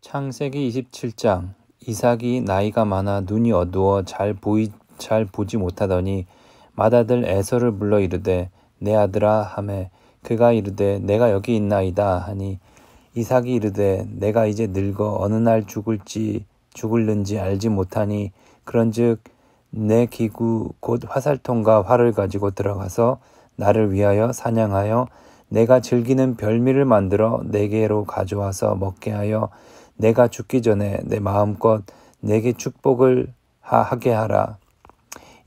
창세기 27장. 이삭이 나이가 많아 눈이 어두워 잘 보지 못하더니 맏아들 에서를 불러 이르되 내 아들아 하매 그가 이르되 내가 여기 있나이다 하니 이삭이 이르되 내가 이제 늙어 어느 날 죽을는지 알지 못하니 그런즉 내 기구 곧 화살통과 활을 가지고 들어가서 나를 위하여 사냥하여 내가 즐기는 별미를 만들어 내게로 가져와서 먹게 하여 내가 죽기 전에 내 마음껏 내게 축복을 하게 하라.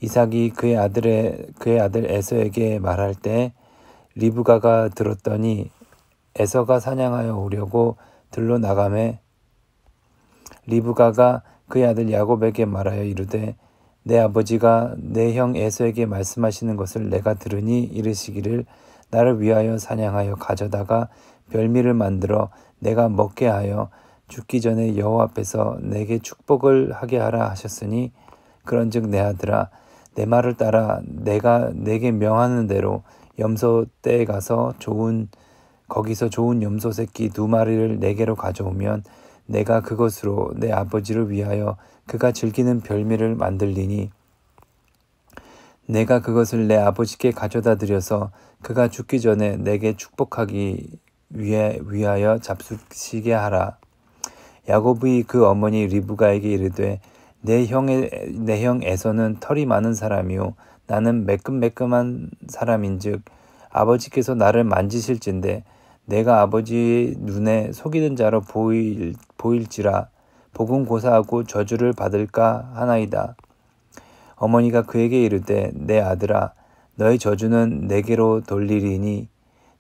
이삭이 그의 아들 에서에게 말할 때 리브가가 들었더니 에서가 사냥하여 오려고 들로 나가매 리브가가 그의 아들 야곱에게 말하여 이르되 내 아버지가 내 형 에서에게 말씀하시는 것을 내가 들으니 이르시기를 나를 위하여 사냥하여 가져다가 별미를 만들어 내가 먹게 하여 죽기 전에 여호와 앞에서 내게 축복을 하게 하라 하셨으니 그런즉 내 아들아 내 말을 따라 내가 내게 명하는 대로 염소떼에 가서 거기서 좋은 염소 새끼 2마리를 내게로 가져오면 내가 그것으로 내 아버지를 위하여 그가 즐기는 별미를 만들리니 내가 그것을 내 아버지께 가져다 드려서 그가 죽기 전에 내게 축복하기 위하여 잡수시게 하라. 야곱이 그 어머니 리브가에게 이르되 내 형 에서는 털이 많은 사람이요 나는 매끈매끈한 사람인즉 아버지께서 나를 만지실진데 내가 아버지의 눈에 속이는 자로 보일지라 복은 고사하고 저주를 받을까 하나이다. 어머니가 그에게 이르되 내 아들아 너의 저주는 내게로 돌리리니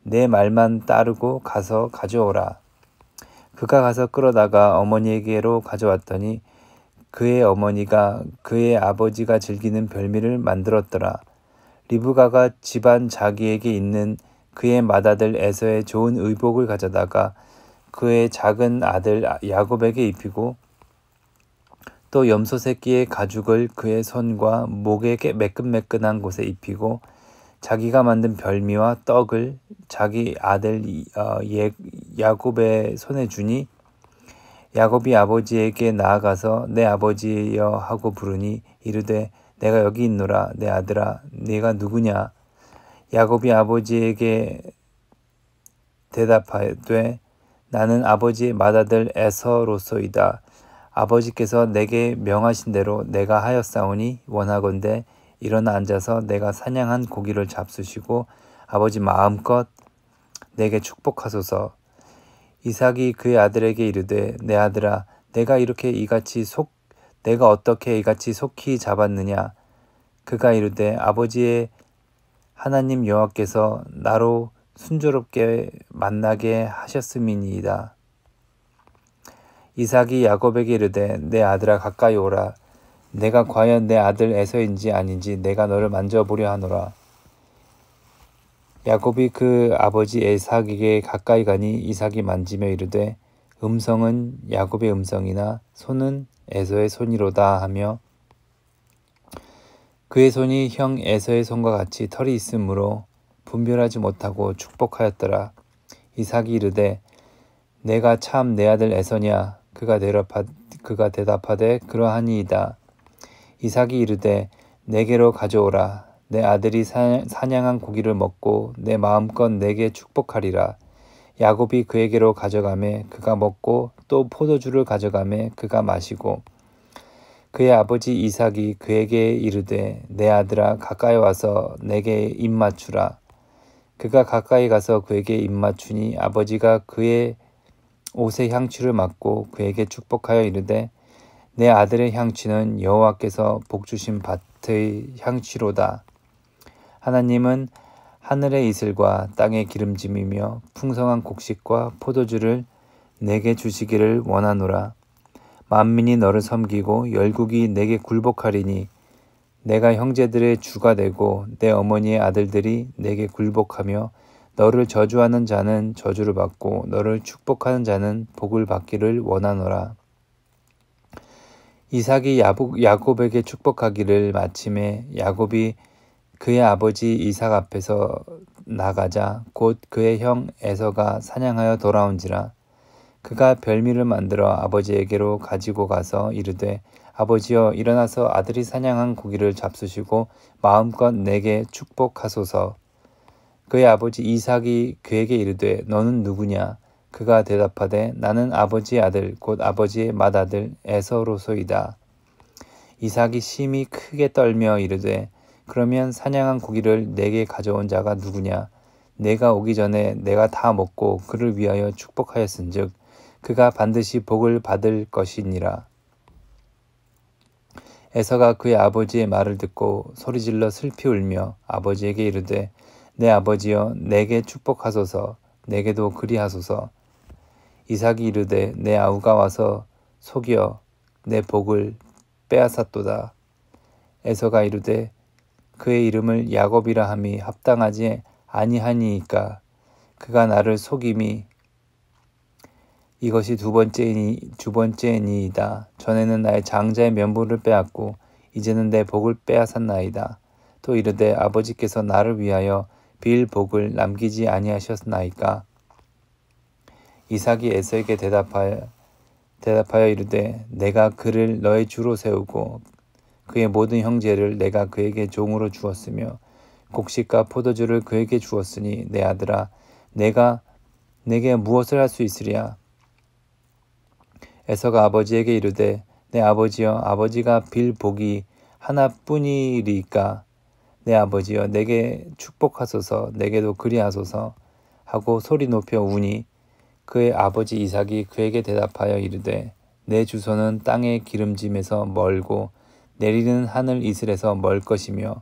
내 말만 따르고 가서 가져오라. 그가 가서 끌어다가 어머니에게로 가져왔더니 그의 어머니가 그의 아버지가 즐기는 별미를 만들었더라. 리브가가 집안 자기에게 있는 그의 맏아들 에서의 좋은 의복을 가져다가 그의 작은 아들 야곱에게 입히고 또 염소 새끼의 가죽을 그의 손과 목에 매끈매끈한 곳에 입히고 자기가 만든 별미와 떡을 자기 아들 야곱의 손에 주니 야곱이 아버지에게 나아가서 내 아버지여 하고 부르니 이르되 내가 여기 있노라. 내 아들아 네가 누구냐. 야곱이 아버지에게 대답하되 나는 아버지의 맏아들 에서로소이다. 아버지께서 내게 명하신 대로 내가 하였사오니 원하건대 일어나 앉아서 내가 사냥한 고기를 잡수시고 아버지 마음껏 내게 축복하소서. 이삭이 그의 아들에게 이르되 내 아들아 내가 어떻게 이같이 속히 잡았느냐. 그가 이르되 아버지의 하나님 여호와께서 나로 순조롭게 만나게 하셨음이니이다. 이삭이 야곱에게 이르되 내 아들아 가까이 오라. 내가 과연 내 아들 에서인지 아닌지 내가 너를 만져보려 하노라. 야곱이 그 아버지 이삭에게 가까이 가니 이삭이 만지며 이르되 음성은 야곱의 음성이나 손은 에서의 손이로다 하며 그의 손이 형 에서의 손과 같이 털이 있으므로 분별하지 못하고 축복하였더라. 이삭이 이르되 내가 참 내 아들 에서냐. 그가 대답하되 그러하니이다. 이삭이 이르되 내게로 가져오라. 내 아들이 사냥한 고기를 먹고 내 마음껏 내게 축복하리라. 야곱이 그에게로 가져가매 그가 먹고 또 포도주를 가져가매 그가 마시고 그의 아버지 이삭이 그에게 이르되 내 아들아 가까이 와서 내게 입 맞추라. 그가 가까이 가서 그에게 입 맞추니 아버지가 그의 옷의 향취를 맡고 그에게 축복하여 이르되 내 아들의 향취는 여호와께서 복주신 밭의 향취로다. 하나님은 하늘의 이슬과 땅의 기름짐이며 풍성한 곡식과 포도주를 내게 주시기를 원하노라. 만민이 너를 섬기고 열국이 내게 굴복하리니 내가 형제들의 주가 되고 내 어머니의 아들들이 내게 굴복하며 너를 저주하는 자는 저주를 받고 너를 축복하는 자는 복을 받기를 원하노라. 이삭이 야곱에게 축복하기를 마침에 야곱이 그의 아버지 이삭 앞에서 나가자 곧 그의 형 에서가 사냥하여 돌아온지라. 그가 별미를 만들어 아버지에게로 가지고 가서 이르되 아버지여 일어나서 아들이 사냥한 고기를 잡수시고 마음껏 내게 축복하소서. 그의 아버지 이삭이 그에게 이르되 너는 누구냐? 그가 대답하되 나는 아버지의 아들 곧 아버지의 맏아들 에서로소이다. 이삭이 심히 크게 떨며 이르되 그러면 사냥한 고기를 내게 가져온 자가 누구냐? 내가 오기 전에 내가 다 먹고 그를 위하여 축복하였은즉 그가 반드시 복을 받을 것이니라. 에서가 그의 아버지의 말을 듣고 소리질러 슬피 울며 아버지에게 이르되 내 아버지여 내게 축복하소서. 내게도 그리하소서. 이삭이 이르되 내 아우가 와서 속여 내 복을 빼앗았도다. 에서가 이르되 그의 이름을 야곱이라 함이 합당하지 아니하니이까 그가 나를 속임이 이것이 두 번째니이다. 전에는 나의 장자의 면부를 빼앗고 이제는 내 복을 빼앗았나이다. 또 이르되 아버지께서 나를 위하여 빌 복을 남기지 아니하셨나이까. 이삭이 에서에게 대답하여 이르되 내가 그를 너의 주로 세우고 그의 모든 형제를 내가 그에게 종으로 주었으며 곡식과 포도주를 그에게 주었으니 내 아들아 내가 내게 무엇을 할 수 있으랴. 에서가 아버지에게 이르되 내 아버지여 아버지가 빌 복이 하나뿐이리까 내 아버지여 내게 축복하소서. 내게도 그리하소서 하고 소리 높여 우니 그의 아버지 이삭이 그에게 대답하여 이르되 내 주소는 땅의 기름짐에서 멀고 내리는 하늘 이슬에서 멀 것이며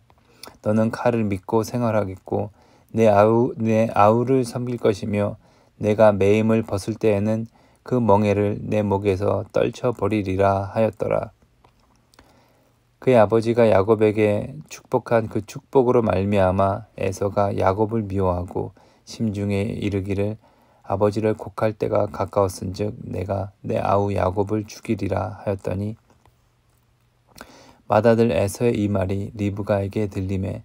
너는 칼을 믿고 생활하겠고 내 아우를 섬길 것이며 내가 매임을 벗을 때에는 그 멍에를 내 목에서 떨쳐버리리라 하였더라. 그의 아버지가 야곱에게 축복한 그 축복으로 말미암아 에서가 야곱을 미워하고 심중에 이르기를 아버지를 곡할 때가 가까웠은즉 내가 내 아우 야곱을 죽이리라 하였더니 맏아들 에서의 이 말이 리브가에게 들리매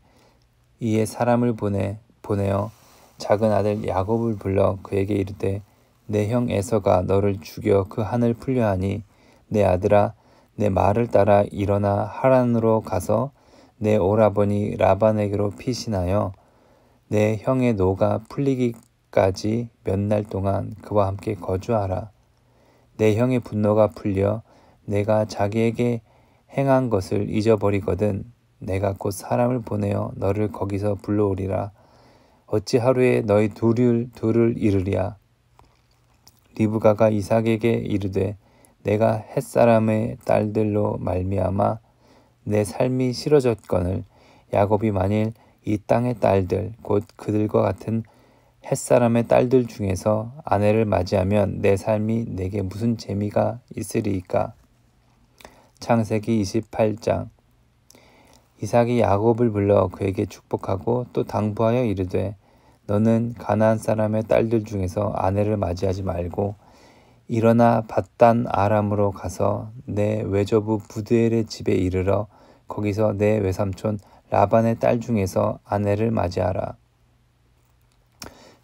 이에 사람을 보내어 작은 아들 야곱을 불러 그에게 이르되 내 형 에서가 너를 죽여 그 한을 풀려하니 내 아들아 내 말을 따라 일어나 하란으로 가서 내 오라버니 라반에게로 피신하여 내 형의 노가 풀리기까지 몇 날 동안 그와 함께 거주하라. 내 형의 분노가 풀려 내가 자기에게 행한 것을 잊어버리거든 내가 곧 사람을 보내어 너를 거기서 불러오리라. 어찌 하루에 너희 둘을 이르랴. 리브가가 이삭에게 이르되 내가 햇사람의 딸들로 말미암아 내 삶이 싫어졌거늘 야곱이 만일 이 땅의 딸들 곧 그들과 같은 햇사람의 딸들 중에서 아내를 맞이하면 내 삶이 내게 무슨 재미가 있으리이까. 창세기 28장. 이삭이 야곱을 불러 그에게 축복하고 또 당부하여 이르되 너는 가나안 사람의 딸들 중에서 아내를 맞이하지 말고 일어나 밧단 아람으로 가서 내 외조부 부드엘의 집에 이르러 거기서 내 외삼촌 라반의 딸 중에서 아내를 맞이하라.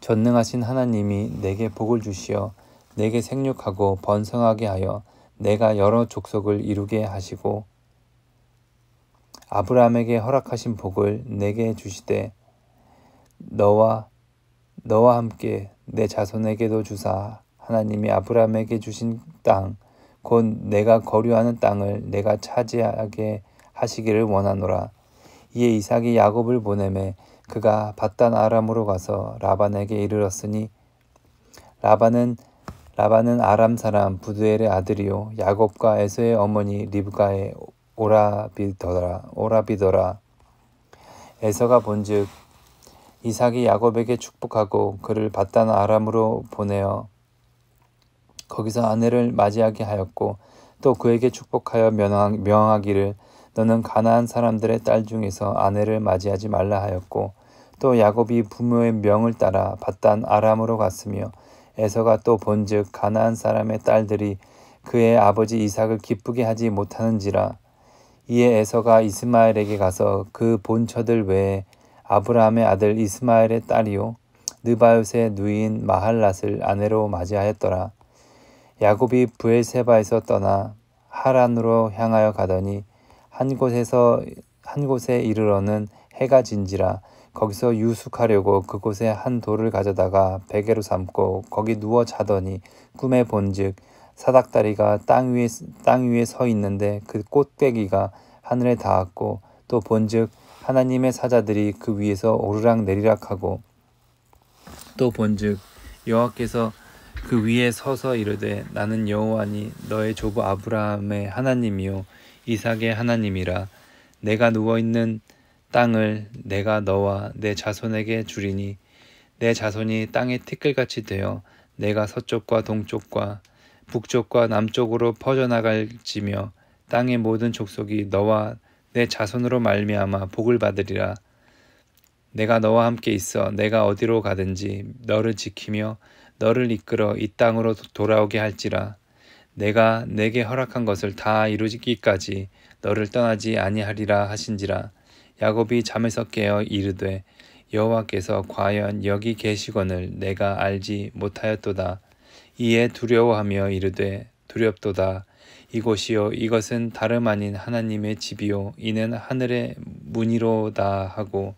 전능하신 하나님이 내게 복을 주시어 내게 생육하고 번성하게 하여 내가 여러 족속을 이루게 하시고 아브라함에게 허락하신 복을 내게 주시되 너와 함께 내 자손에게도 주사 하나님이 아브라함에게 주신 땅 곧 내가 거류하는 땅을 내가 차지하게 하시기를 원하노라. 이에 이삭이 야곱을 보내매 그가 밧단 아람으로 가서 라반에게 이르렀으니 라반은 아람 사람 부두엘의 아들이요 야곱과 에서의 어머니 리브가의 오라비더라. 에서가 본즉 이삭이 야곱에게 축복하고 그를 밧단 아람으로 보내어 거기서 아내를 맞이하게 하였고 또 그에게 축복하여 명하기를 너는 가나안 사람들의 딸 중에서 아내를 맞이하지 말라 하였고 또 야곱이 부모의 명을 따라 밧단 아람으로 갔으며 에서가 또 본즉 가나안 사람의 딸들이 그의 아버지 이삭을 기쁘게 하지 못하는지라. 이에 에서가 이스마엘에게 가서 그 본처들 외에 아브라함의 아들 이스마엘의 딸이요 느바요스의 누이인 마할랏을 아내로 맞이하였더라. 야곱이 브엘세바에서 떠나 하란으로 향하여 가더니 한 곳에 이르러는 해가 진지라. 거기서 유숙하려고 그곳에 한 돌을 가져다가 베개로 삼고 거기 누워 자더니 꿈에 본즉 사닥다리가 땅 위에 서 있는데 그 꽃배기가 하늘에 닿았고 또 본즉 하나님의 사자들이 그 위에서 오르락 내리락하고 또 본즉 여호와께서 그 위에 서서 이르되 나는 여호와니 너의 조부 아브라함의 하나님이요 이삭의 하나님이라. 내가 누워있는 땅을 내가 너와 내 자손에게 주리니 내 자손이 땅의 티끌같이 되어 내가 서쪽과 동쪽과 북쪽과 남쪽으로 퍼져나갈지며 땅의 모든 족속이 너와 내 자손으로 말미암아 복을 받으리라. 내가 너와 함께 있어 내가 어디로 가든지 너를 지키며 너를 이끌어 이 땅으로 돌아오게 할지라. 내가 내게 허락한 것을 다 이루기까지 너를 떠나지 아니하리라 하신지라. 야곱이 잠에서 깨어 이르되 여호와께서 과연 여기 계시거늘 내가 알지 못하였도다. 이에 두려워하며 이르되 두렵도다. 이곳이요 이것은 다름 아닌 하나님의 집이요 이는 하늘의 문이로다 하고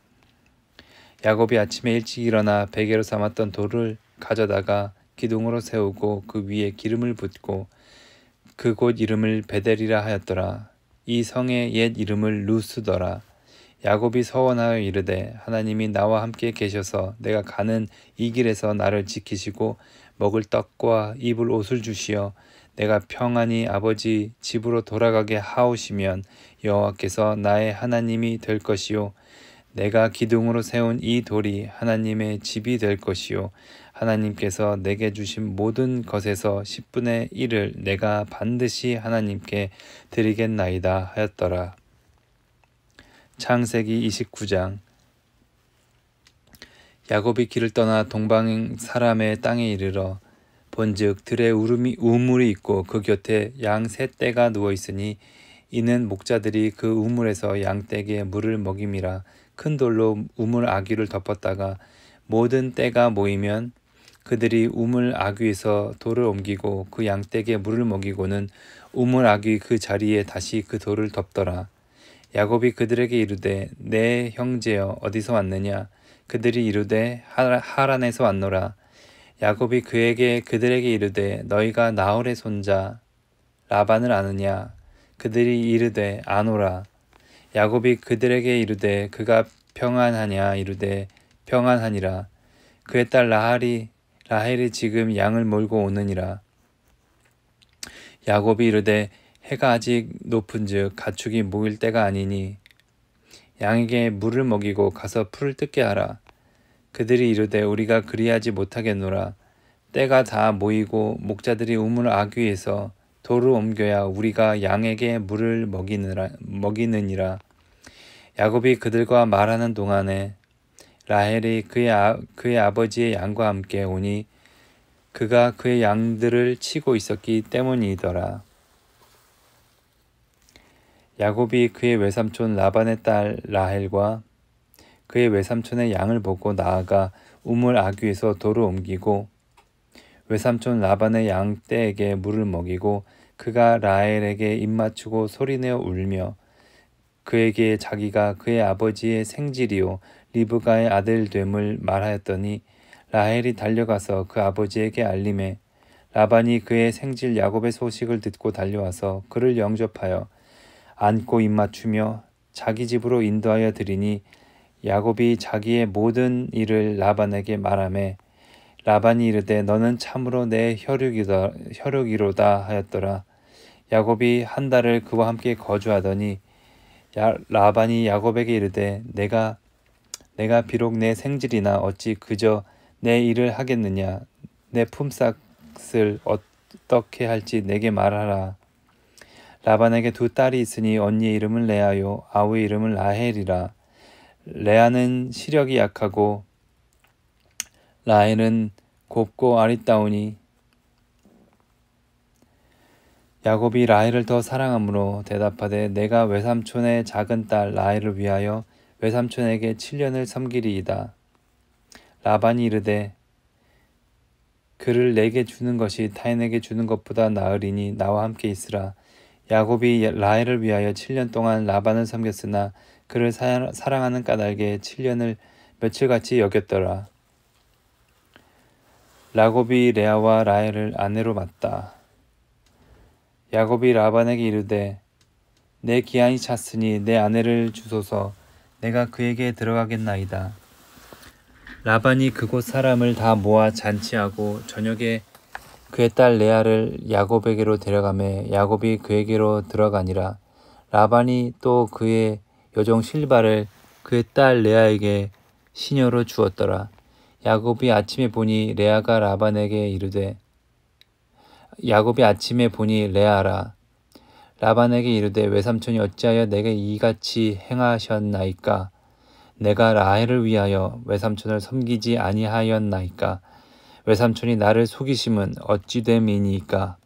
야곱이 아침에 일찍 일어나 베개로 삼았던 돌을 가져다가 기둥으로 세우고 그 위에 기름을 붓고 그곳 이름을 베델이라 하였더라. 이 성의 옛 이름을 루스더라. 야곱이 서원하여 이르되 하나님이 나와 함께 계셔서 내가 가는 이 길에서 나를 지키시고 먹을 떡과 입을 옷을 주시어 내가 평안히 아버지 집으로 돌아가게 하오시면 여호와께서 나의 하나님이 될 것이요 내가 기둥으로 세운 이 돌이 하나님의 집이 될 것이요 하나님께서 내게 주신 모든 것에서 10분의 1을 내가 반드시 하나님께 드리겠나이다 하였더라. 창세기 29장. 야곱이 길을 떠나 동방 사람의 땅에 이르러 본즉 들에 우물이 있고 그 곁에 양 세 떼가 누워 있으니 이는 목자들이 그 우물에서 양떼에게 물을 먹임이라. 큰 돌로 우물 아귀를 덮었다가 모든 떼가 모이면 그들이 우물 아귀에서 돌을 옮기고 그 양떼에게 물을 먹이고는 우물 아귀 그 자리에 다시 그 돌을 덮더라. 야곱이 그들에게 이르되 내 형제여 어디서 왔느냐. 그들이 이르되 하란에서 왔노라. 야곱이 그들에게 이르되 너희가 나홀의 손자 라반을 아느냐. 그들이 이르되 아노라. 야곱이 그들에게 이르되 그가 평안하냐. 이르되 평안하니라. 그의 딸 라헬이 지금 양을 몰고 오느니라. 야곱이 이르되 해가 아직 높은즉 가축이 모일 때가 아니니 양에게 물을 먹이고 가서 풀을 뜯게 하라. 그들이 이르되 우리가 그리하지 못하겠노라. 때가 다 모이고 목자들이 우물 아귀에서 돌을 옮겨야 우리가 양에게 물을 먹이느니라. 야곱이 그들과 말하는 동안에 라헬이 그의 아버지의 양과 함께 오니 그가 그의 양들을 치고 있었기 때문이더라. 야곱이 그의 외삼촌 라반의 딸 라헬과 그의 외삼촌의 양을 보고 나아가 우물 아귀에서 돌을 옮기고 외삼촌 라반의 양떼에게 물을 먹이고 그가 라헬에게 입맞추고 소리내어 울며 그에게 자기가 그의 아버지의 생질이요 리브가의 아들됨을 말하였더니 라헬이 달려가서 그 아버지에게 알림해 라반이 그의 생질 야곱의 소식을 듣고 달려와서 그를 영접하여 안고 입맞추며 자기 집으로 인도하여 드리니 야곱이 자기의 모든 일을 라반에게 말하매 라반이 이르되 너는 참으로 내 혈육이로다 하였더라. 야곱이 한 달을 그와 함께 거주하더니 라반이 야곱에게 이르되 내가 비록 내 생질이나 어찌 그저 내 일을 하겠느냐. 내 품삯을 어떻게 할지 내게 말하라. 라반에게 두 딸이 있으니 언니의 이름은 레아요 아우의 이름은 라헬이라. 레아는 시력이 약하고 라헬은 곱고 아리따우니 야곱이 라헬을 더 사랑하므로 대답하되 내가 외삼촌의 작은 딸 라헬을 위하여 외삼촌에게 7년을 섬기리이다. 라반이 이르되 그를 내게 주는 것이 타인에게 주는 것보다 나으리니 나와 함께 있으라. 야곱이 라헬을 위하여 7년 동안 라반을 섬겼으나 그를 사랑하는 까닭에 7년을 며칠같이 여겼더라. 야곱이 레아와 라헬을 아내로 맞다. 야곱이 라반에게 이르되 내 기한이 찼으니 내 아내를 주소서. 내가 그에게 들어가겠나이다. 라반이 그곳 사람을 다 모아 잔치하고 저녁에 그의 딸 레아를 야곱에게로 데려가매 야곱이 그에게로 들어가니라. 라반이 또 그의 여종 실바를 그의 딸 레아에게 시녀로 주었더라. 야곱이 아침에 보니 레아라. 라반에게 이르되 외삼촌이 어찌하여 내게 이같이 행하셨나이까? 내가 라헬을 위하여 외삼촌을 섬기지 아니하였나이까? 외삼촌이 나를 속이심은 어찌 됨이니까?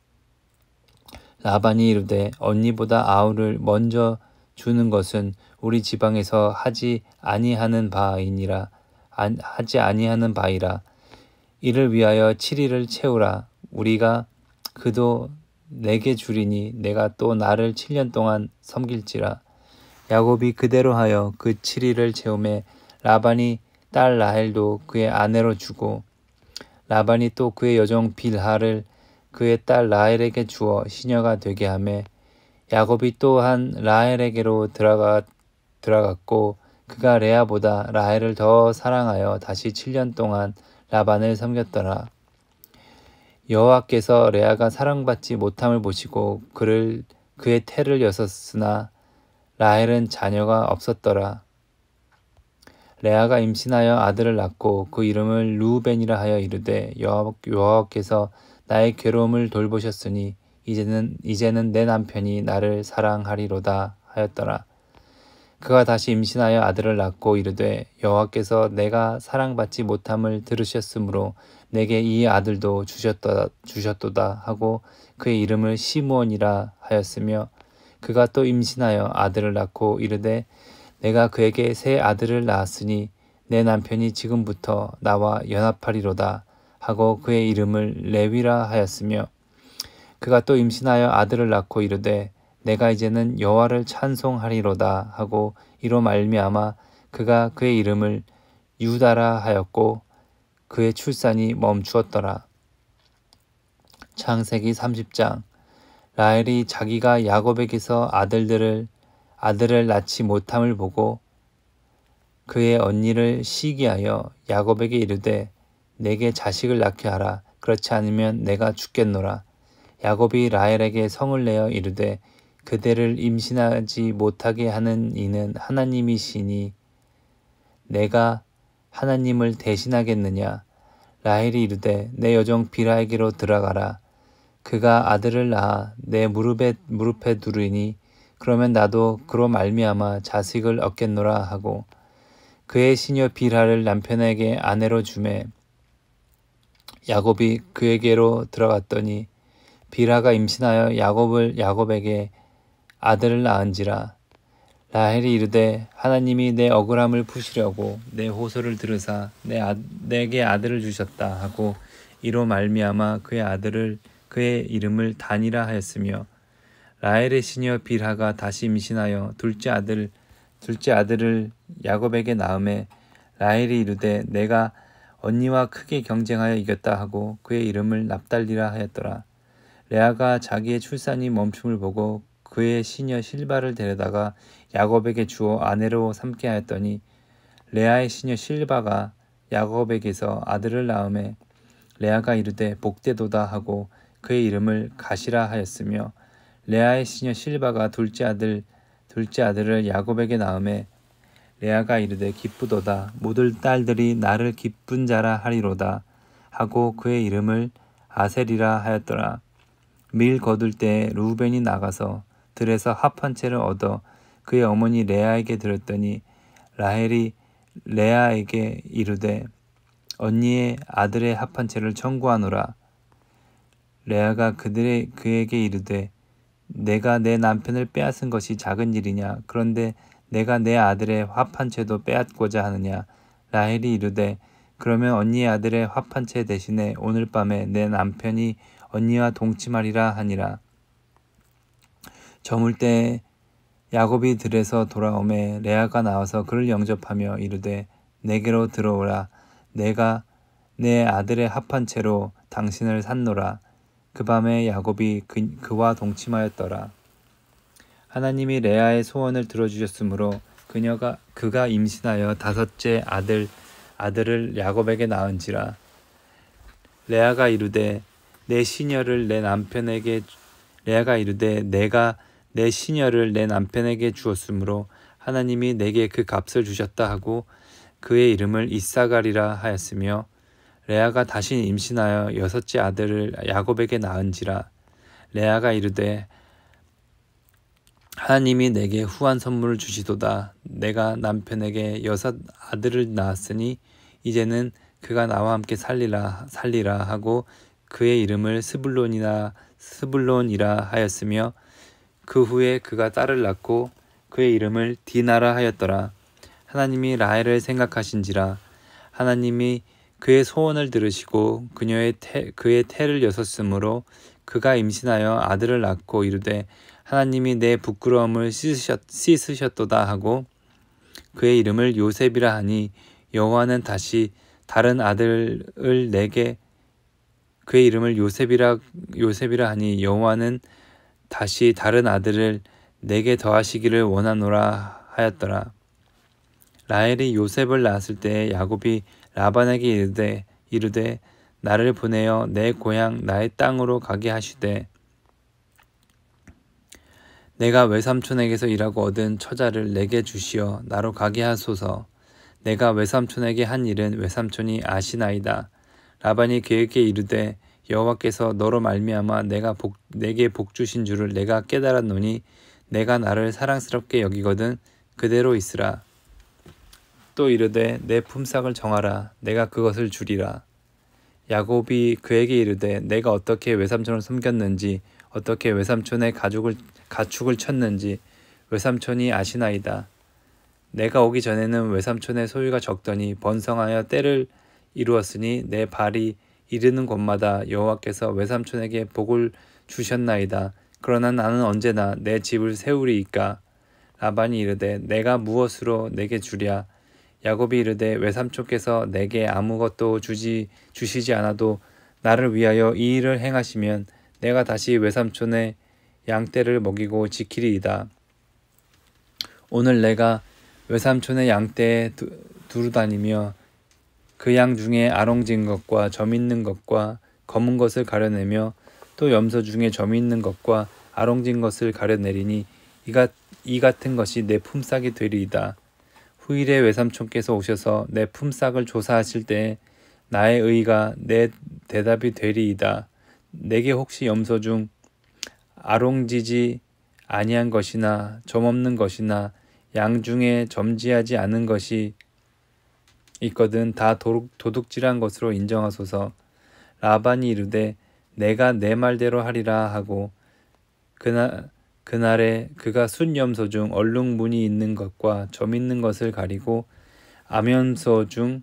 라반이 이르되 언니보다 아우를 먼저 주는 것은 우리 지방에서 하지 아니하는 바이라. 이를 위하여 7일을 채우라. 우리가 그도 내게 주리니 내가 또 나를 7년 동안 섬길지라. 야곱이 그대로 하여 그 7일을 채우매 라반이 딸 라헬도 그의 아내로 주고 라반이 또 그의 여종 빌하를 그의 딸 라헬에게 주어 시녀가 되게 하매 야곱이 또한 라헬에게로 들어갔고 그가 레아보다 라헬을 더 사랑하여 다시 7년 동안 라반을 섬겼더라. 여호와께서 레아가 사랑받지 못함을 보시고 그의 태를 여섰으나 라헬은 자녀가 없었더라. 레아가 임신하여 아들을 낳고 그 이름을 르우벤이라 하여 이르되 여호와께서 나의 괴로움을 돌보셨으니 이제는 내 남편이 나를 사랑하리로다 하였더라. 그가 다시 임신하여 아들을 낳고 이르되 여호와께서 내가 사랑받지 못함을 들으셨으므로 내게 이 아들도 주셨도다 하고 그의 이름을 시므온이라 하였으며 그가 또 임신하여 아들을 낳고 이르되 내가 그에게 새 아들을 낳았으니 내 남편이 지금부터 나와 연합하리로다 하고 그의 이름을 레위라 하였으며 그가 또 임신하여 아들을 낳고 이르되 내가 이제는 여호와를 찬송하리로다 하고 이로 말미암아 그가 그의 이름을 유다라 하였고 그의 출산이 멈추었더라. 창세기 30장. 라헬이 자기가 야곱에게서 아들을 낳지 못함을 보고 그의 언니를 시기하여 야곱에게 이르되 내게 자식을 낳게 하라. 그렇지 않으면 내가 죽겠노라. 야곱이 라헬에게 성을 내어 이르되 그대를 임신하지 못하게 하는 이는 하나님이시니 내가 하나님을 대신하겠느냐? 라헬이 이르되 내 여종 빌하에게로 들어가라. 그가 아들을 낳아 내 무릎에 두르니 그러면 나도 그로 말미암아 자식을 얻겠노라 하고 그의 시녀 빌하를 남편에게 아내로 주매 야곱이 그에게로 들어갔더니 빌하가 임신하여 야곱에게 아들을 낳은지라. 라헬이 이르되 하나님이 내 억울함을 푸시려고 내 호소를 들으사 내게 아들을 주셨다 하고 이로 말미암아 그의 이름을 단이라 하였으며 라헬의 시녀 빌하가 다시 임신하여 둘째 아들을 야곱에게 낳음에 라헬이 이르되 내가 언니와 크게 경쟁하여 이겼다 하고 그의 이름을 납달리라 하였더라. 레아가 자기의 출산이 멈춤을 보고 그의 시녀 실바를 데려다가 야곱에게 주어 아내로 삼게 하였더니 레아의 시녀 실바가 야곱에게서 아들을 낳음에 레아가 이르되 복되도다 하고 그의 이름을 가시라 하였으며 레아의 시녀 실바가 둘째 아들을 야곱에게 낳음에 레아가 이르되 기쁘도다 모든 딸들이 나를 기쁜 자라 하리로다 하고 그의 이름을 아셀이라 하였더라. 밀 거둘 때 르우벤이 나가서 들에서 합 한 채를 얻어 그의 어머니 레아에게 드렸더니 라헬이 레아에게 이르되 언니의 아들의 합 한 채를 청구하노라. 레아가 그에게 이르되 내가 내 남편을 빼앗은 것이 작은 일이냐? 그런데 내가 내 아들의 합 한 채도 빼앗고자 하느냐? 라헬이 이르되 그러면 언니의 아들의 합판체 대신에 오늘 밤에 내 남편이 언니와 동침하리라 하니라. 저물 때 야곱이 들에서 돌아오매 레아가 나와서 그를 영접하며 이르되 내게로 들어오라. 내가 내 아들의 합판체로 당신을 샀노라. 그 밤에 야곱이 그와 동침하였더라. 하나님이 레아의 소원을 들어주셨으므로 그가 임신하여 다섯째 아들을 야곱에게 낳은지라. 레아가 이르되 내가 내 시녀를 내 남편에게 주었으므로 하나님이 내게 그 값을 주셨다 하고 그의 이름을 이사갈이라 하였으며, 레아가 다시 임신하여 여섯째 아들을 야곱에게 낳은지라. 레아가 이르되 하나님이 내게 후한 선물을 주시도다. 내가 남편에게 여섯 아들을 낳았으니 이제는 그가 나와 함께 살리라 하고 그의 이름을 스불론이라 하였으며, 그 후에 그가 딸을 낳고 그의 이름을 디나라 하였더라. 하나님이 라헬을 생각하신지라. 하나님이 그의 소원을 들으시고 그의 태를 여섰으므로 그가 임신하여 아들을 낳고 이르되 하나님이 내 부끄러움을 씻으셨도다 하고 그의 이름을 요셉이라 하니, 여호와는 다시 다른 아들을 내게 그의 이름을 요셉이라 하니 여호와는 다시 다른 아들을 내게 더하시기를 원하노라 하였더라. 라헬이 요셉을 낳았을 때 야곱이 라반에게 이르되 나를 보내어 내 고향 나의 땅으로 가게 하시되 내가 외삼촌에게서 일하고 얻은 처자를 내게 주시어 나로 가게 하소서. 내가 외삼촌에게 한 일은 외삼촌이 아시나이다. 라반이 그에게 이르되 여호와께서 너로 말미암아 내게 복 주신 줄을 내가 깨달았노니 내가 나를 사랑스럽게 여기거든 그대로 있으라. 또 이르되 내 품삯을 정하라. 내가 그것을 주리라. 야곱이 그에게 이르되 내가 어떻게 외삼촌을 섬겼는지 어떻게 외삼촌의 가축을 쳤는지 외삼촌이 아시나이다. 내가 오기 전에는 외삼촌의 소유가 적더니 번성하여 때를 이루었으니 내 발이 이르는 곳마다 여호와께서 외삼촌에게 복을 주셨나이다. 그러나 나는 언제나 내 집을 세우리이까. 라반이 이르되 내가 무엇으로 내게 주랴. 야곱이 이르되 외삼촌께서 내게 아무것도 주시지 않아도 나를 위하여 이 일을 행하시면 내가 다시 외삼촌의 양떼를 먹이고 지키리이다. 오늘 내가 외삼촌의 양떼에 두루다니며 그 양 중에 아롱진 것과 점 있는 것과 검은 것을 가려내며 또 염소 중에 점 있는 것과 아롱진 것을 가려내리니 이 같은 것이 내 품삯이 되리이다. 후일에 외삼촌께서 오셔서 내 품삯을 조사하실 때에 나의 의가 내 대답이 되리이다. 내게 혹시 염소 중 아롱지지 아니한 것이나 점 없는 것이나 양 중에 점지하지 않은 것이 있거든 다 도둑질한 것으로 인정하소서. 라반이 이르되 내가 내 말대로 하리라 하고 그날에 그가 순염소 중 얼룩무늬 있는 것과 점 있는 것을 가리고 암염소 중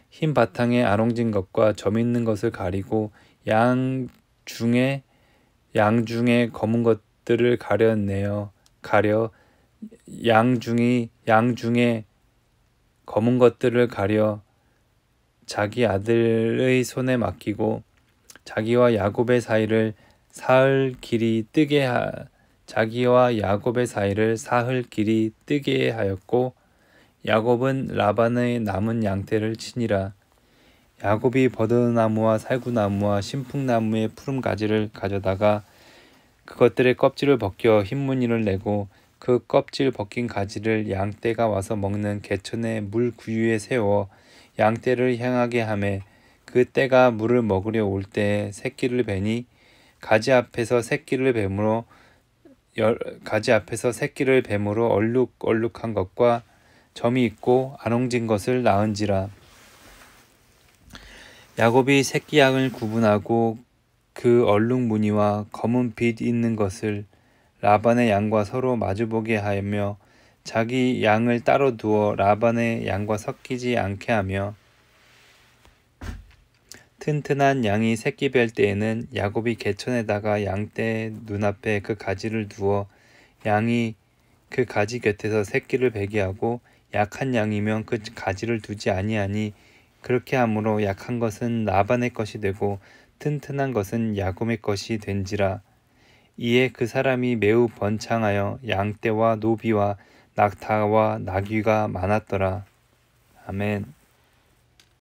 흰 바탕에 아롱진 것과 점 있는 것을 가리고 양 중에 검은 것들을 양 중에 검은 것들을 가려 자기 아들의 손에 맡기고 자기와 야곱의 사이를 사흘 길이 뜨게 하였고, 야곱은 라반의 남은 양떼를 치니라. 야곱이 버드나무와 살구나무와 신풍나무의 푸른 가지를 가져다가 그것들의 껍질을 벗겨 흰 무늬를 내고 그 껍질 벗긴 가지를 양떼가 와서 먹는 개천의 물 구유에 세워 양떼를 향하게 하매, 그 떼가 물을 먹으려 올 때에 새끼를 베니 가지 앞에서 새끼를 뱀으로 얼룩한 것과 점이 있고 아롱진 것을 낳은지라. 야곱이 새끼 양을 구분하고 그 얼룩 무늬와 검은 빛 있는 것을 라반의 양과 서로 마주보게 하며 자기 양을 따로 두어 라반의 양과 섞이지 않게 하며 튼튼한 양이 새끼 뵐 때에는 야곱이 개천에다가 양떼 눈앞에 그 가지를 두어 양이 그 가지 곁에서 새끼를 베게 하고 약한 양이면 그 가지를 두지 아니하니 그렇게 함으로 약한 것은 라반의 것이 되고 튼튼한 것은 야곱의 것이 된지라. 이에 그 사람이 매우 번창하여 양떼와 노비와 낙타와 나귀가 많았더라. 아멘.